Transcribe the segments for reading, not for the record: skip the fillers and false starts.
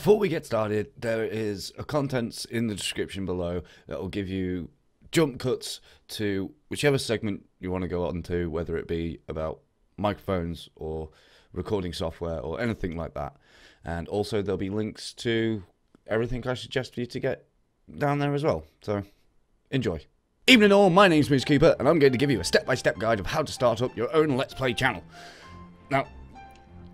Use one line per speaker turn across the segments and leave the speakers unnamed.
Before we get started, there is a contents in the description below that will give you jump cuts to whichever segment you want to go on to, whether it be about microphones or recording software or anything like that. And also there'll be links to everything I suggest for you to get down there as well. So enjoy. Evening all, my name's Moose Keeper and I'm going to give you a step-by-step guide of how to start up your own Let's Play channel. Now,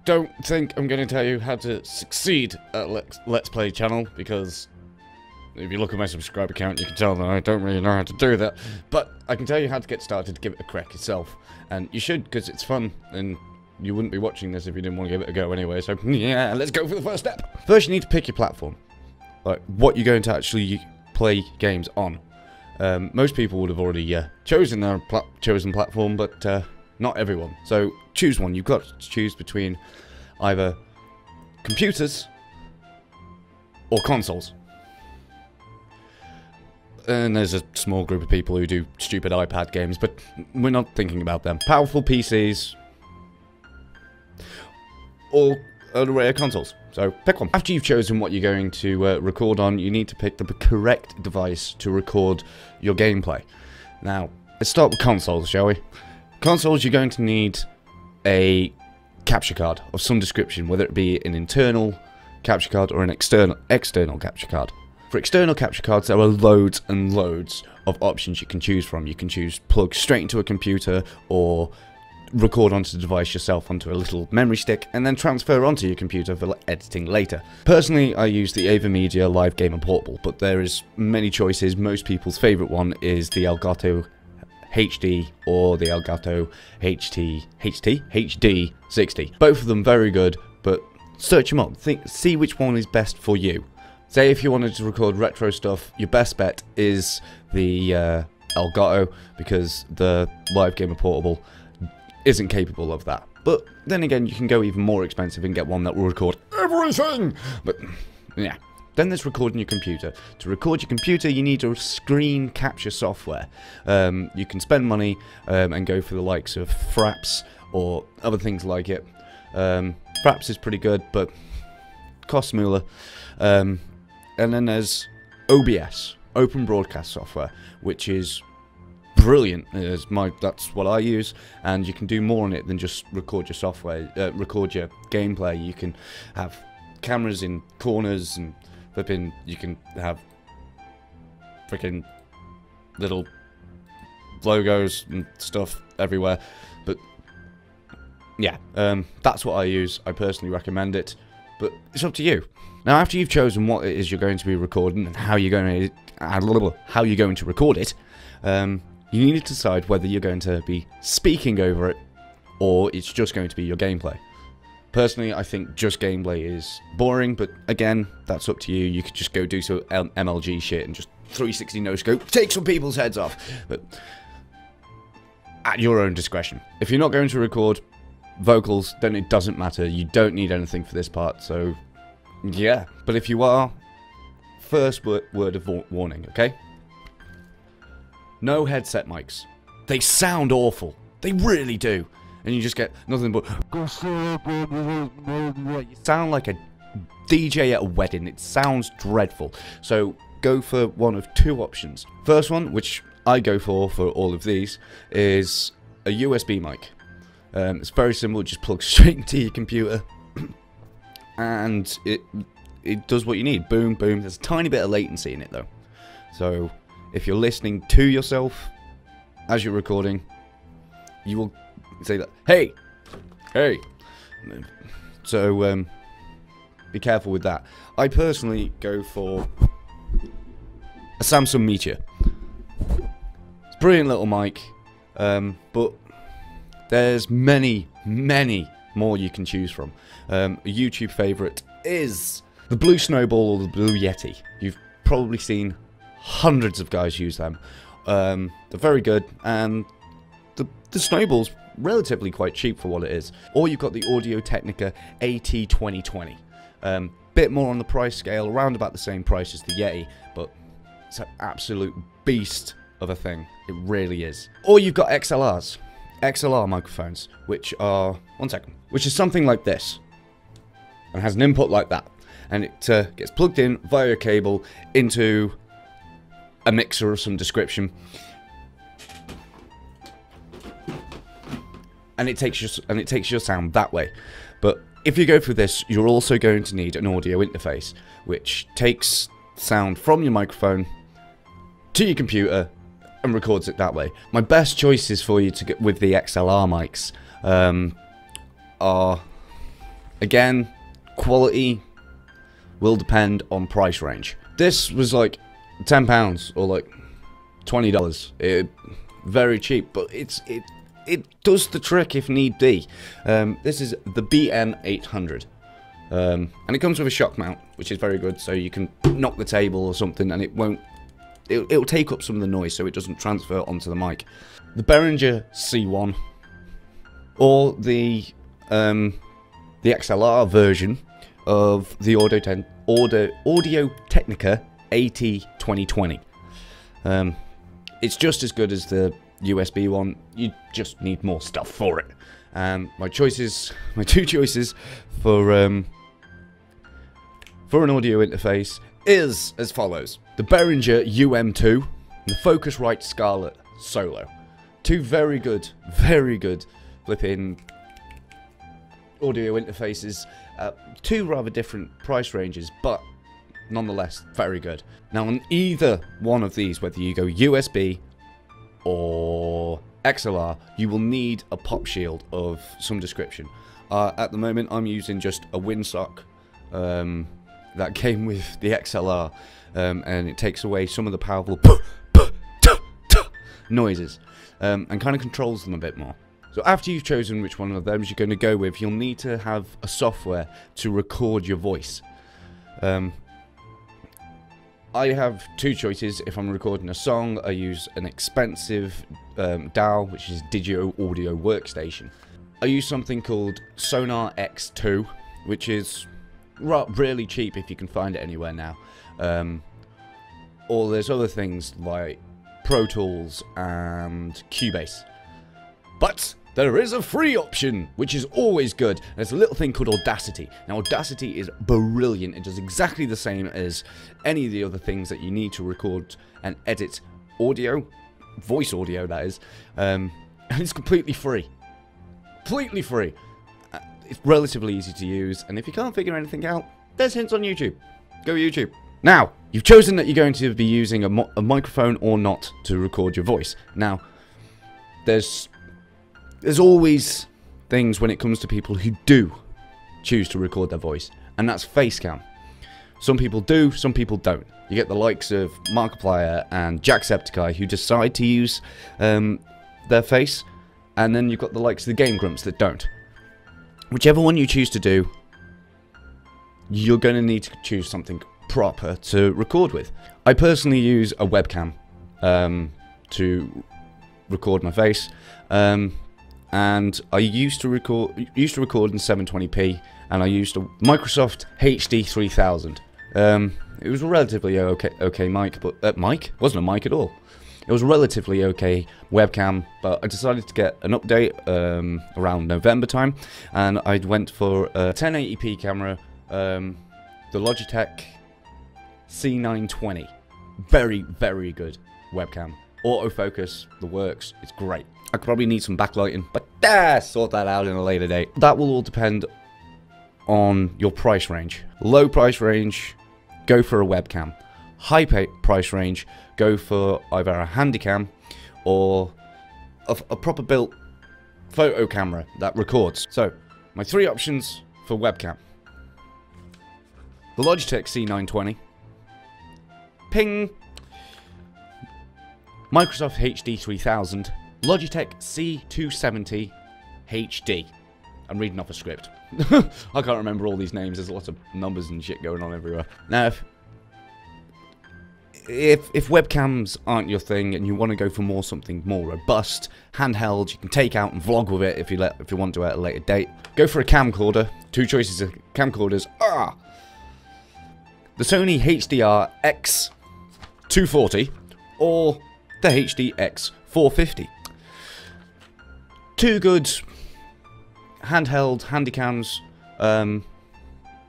don't think I'm going to tell you how to succeed at Let's Play channel, because if you look at my subscriber count, you can tell that I don't really know how to do that. But I can tell you how to get started to give it a crack yourself. And you should, because it's fun, and you wouldn't be watching this if you didn't want to give it a go anyway. So yeah, let's go for the first step. First, you need to pick your platform. Like, what you're going to actually play games on. Most people would have already chosen their chosen platform, but not everyone. So choose one. You've got to choose between either computers or consoles. And there's a small group of people who do stupid iPad games, but we're not thinking about them. Powerful PCs or an array of consoles. So pick one. After you've chosen what you're going to record on, you need to pick the correct device to record your gameplay. Now, let's start with consoles, shall we? Consoles, you're going to need a capture card of some description, whether it be an internal capture card or an external capture card. For external capture cards, there are loads and loads of options you can choose from. You can choose plug straight into a computer or record onto the device yourself onto a little memory stick and then transfer onto your computer for editing later. Personally, I use the AVerMedia LifeCam Portable, but there is many choices. Most people's favourite one is the Elgato HD or the Elgato HD60. Both of them very good, but search them up. See which one is best for you. Say if you wanted to record retro stuff, your best bet is the Elgato, because the LifeCam Portable isn't capable of that. But then again, you can go even more expensive and get one that will record everything. But yeah. Then there's recording your computer. To record your computer, you need a screen capture software. You can spend money and go for the likes of Fraps or other things like it. Fraps is pretty good, but costs moolah. And then there's OBS, Open Broadcast Software, which is brilliant. That's what I use, and you can do more on it than just record your software, record your gameplay. You can have cameras in corners and flipping. You can have freaking little logos and stuff everywhere. But yeah, that's what I use. I personally recommend it, but it's up to you. Now, after you've chosen what it is you're going to be recording and how you're going to record it, you need to decide whether you're going to be speaking over it or it's just going to be your gameplay. Personally, I think just gameplay is boring, but again, that's up to you. You could just go do some MLG shit and just 360 no-scope, take some people's heads off, but at your own discretion. If you're not going to record vocals, then it doesn't matter. You don't need anything for this part, so yeah. But if you are, first word of warning, okay? No headset mics. They sound awful. They really do. And you just get nothing but you sound like a DJ at a wedding. It sounds dreadful. So go for one of two options. First one, which I go for all of these, is a USB mic. It's very simple. Just plug straight into your computer and it does what you need. Boom, boom. There's a tiny bit of latency in it though. So if you're listening to yourself as you're recording, you will say that, hey. So be careful with that. I personally go for a Samson Meteor. It's a brilliant little mic, but there's many more you can choose from. A YouTube favourite is the blue Snowball or the blue Yeti. You've probably seen hundreds of guys use them. They're very good, and the Snowball's relatively quite cheap for what it is. Or you've got the Audio-Technica AT2020. Bit more on the price scale, around about the same price as the Yeti, but it's an absolute beast of a thing. It really is. Or you've got XLR microphones, which are, which is something like this, and has an input like that. and it gets plugged in via a cable into a mixer of some description, and it takes your sound that way. But if you go through this, you're also going to need an audio interface, which takes sound from your microphone to your computer and records it that way. My best choices for you to get with the XLR mics are, again, quality will depend on price range. This was like £10 or like $20. Very cheap, but it does the trick if need be. This is the BM800, and it comes with a shock mount, which is very good, so you can knock the table or something and it'll take up some of the noise so it doesn't transfer onto the mic. The Behringer C1 or the XLR version of the Audio-Technica AT2020. It's just as good as the USB one, you just need more stuff for it. My two choices for an audio interface is as follows: the Behringer UM2 and the Focusrite Scarlett Solo. Two very good flipping audio interfaces. Two rather different price ranges, but nonetheless very good. Now on either one of these, whether you go USB or XLR, you will need a pop shield of some description. At the moment I'm using just a windsock that came with the XLR, and it takes away some of the powerful noises and kind of controls them a bit more. So after you've chosen which one of them you're going to go with, you'll need to have a software to record your voice. I have two choices. If I'm recording a song, I use an expensive DAW, which is Digital Audio Workstation. I use something called Sonar X2, which is really cheap if you can find it anywhere now. Or there's other things like Pro Tools and Cubase. But there is a free option, which is always good. There's a little thing called Audacity. Now, Audacity is brilliant. It does exactly the same as any of the other things that you need to record and edit audio, voice audio, that is. And it's completely free. Completely free. It's relatively easy to use, and if you can't figure anything out, there's hints on YouTube. Go YouTube. Now, you've chosen that you're going to be using a microphone or not to record your voice. Now, there's always things when it comes to people who do choose to record their voice, and that's face cam. Some people do, some people don't. You get the likes of Markiplier and Jacksepticeye who decide to use their face, and then you've got the likes of the Game Grumps that don't. Whichever one you choose to do, you're going to need to choose something proper to record with. I personally use a webcam to record my face. And I used to record in 720p, and I used a Microsoft HD3000. It was a relatively okay mic, but it wasn't a mic at all. It was a relatively okay webcam, but I decided to get an update around November time, and I went for a 1080p camera, the Logitech C920. Very good webcam. Autofocus, the works, it's great. I could probably need some backlighting, but sort that out in a later date. That will all depend on your price range. Low price range, go for a webcam. High price range, go for either a handycam or a proper built photo camera that records. So, my three options for webcam. The Logitech C920. Ping. Microsoft HD3000. Logitech C270 HD. I'm reading off a script. I can't remember all these names. There's lots of numbers and shit going on everywhere. Now, if webcams aren't your thing and you want to go for something more robust, handheld, you can take out and vlog with it if you want to at a later date, go for a camcorder. Two choices of camcorders are the Sony HDR-CX240 or the HDR-CX450. Two good handheld handycams,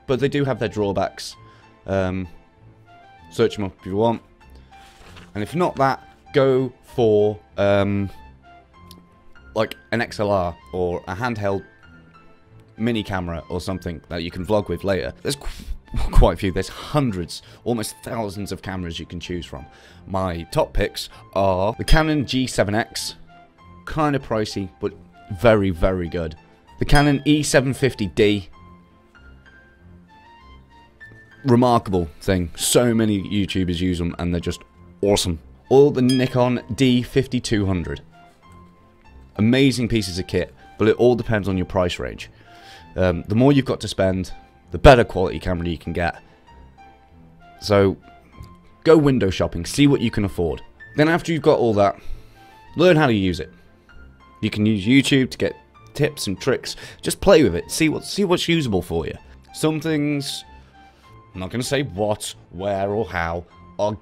but they do have their drawbacks. Search them up if you want. And if not that, go for like an XLR or a handheld mini camera or something that you can vlog with later. There's quite a few. There's hundreds, almost thousands of cameras you can choose from. My top picks are the Canon G7 X, kind of pricey, but very, very good. The Canon E750D, remarkable thing. So many YouTubers use them and they're just awesome. Or the Nikon D5200. Amazing pieces of kit, but it all depends on your price range. The more you've got to spend, the better quality camera you can get. So, go window shopping, see what you can afford. Then after you've got all that, learn how to use it. You can use YouTube to get tips and tricks. Just play with it, see what's usable for you. Some things, I'm not going to say what, where, or how, are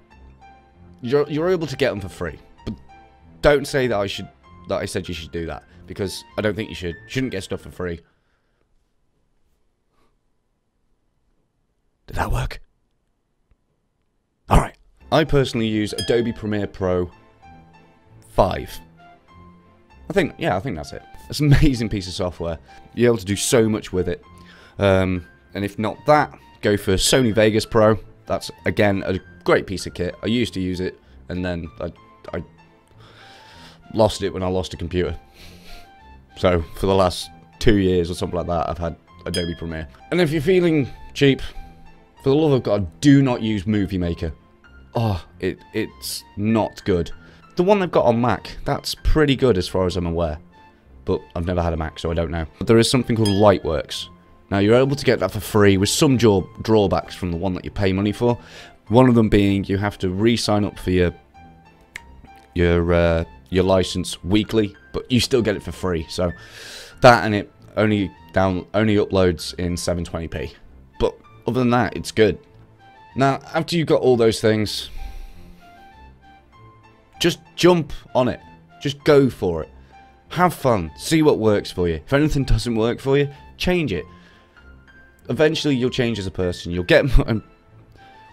you're able to get them for free. But don't say that I said you should do that, because I don't think you should. You shouldn't get stuff for free. Did that work? Alright. I personally use Adobe Premiere Pro 5. I think that's it. It's an amazing piece of software. You're able to do so much with it. And if not that, go for Sony Vegas Pro. That's, again, a great piece of kit. I used to use it, and then I lost it when I lost a computer. So, for the last 2 years or something like that, I've had Adobe Premiere. And if you're feeling cheap, for the love of God, do not use Movie Maker. Oh, it's not good. The one they've got on Mac, that's pretty good as far as I'm aware. But I've never had a Mac, so I don't know. But there is something called Lightworks. Now, you're able to get that for free with some drawbacks from the one that you pay money for. One of them being you have to re-sign up for your license weekly, but you still get it for free. So that, and it only uploads in 720p. But other than that, it's good. Now, after you've got all those things, just jump on it. Just go for it. Have fun. See what works for you. If anything doesn't work for you, change it. Eventually, you'll change as a person. You'll get...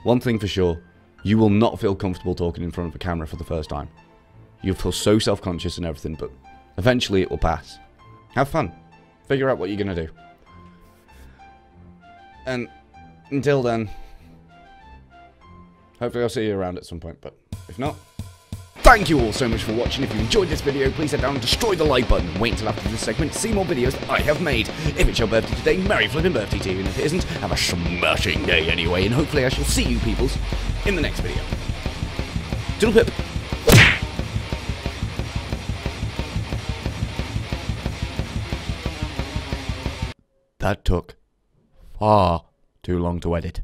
One thing for sure, you will not feel comfortable talking in front of a camera for the first time. You'll feel so self-conscious and everything, but eventually it will pass. Have fun. Figure out what you're going to do. And until then, hopefully I'll see you around at some point, but if not, thank you all so much for watching. If you enjoyed this video, please head down and destroy the like button and wait until after this segment to see more videos that I have made. If it's your birthday today, merry flipping birthday to you, and if it isn't, have a smashing day anyway, and hopefully I shall see you peoples in the next video. Toodle pip. That took far too long to edit.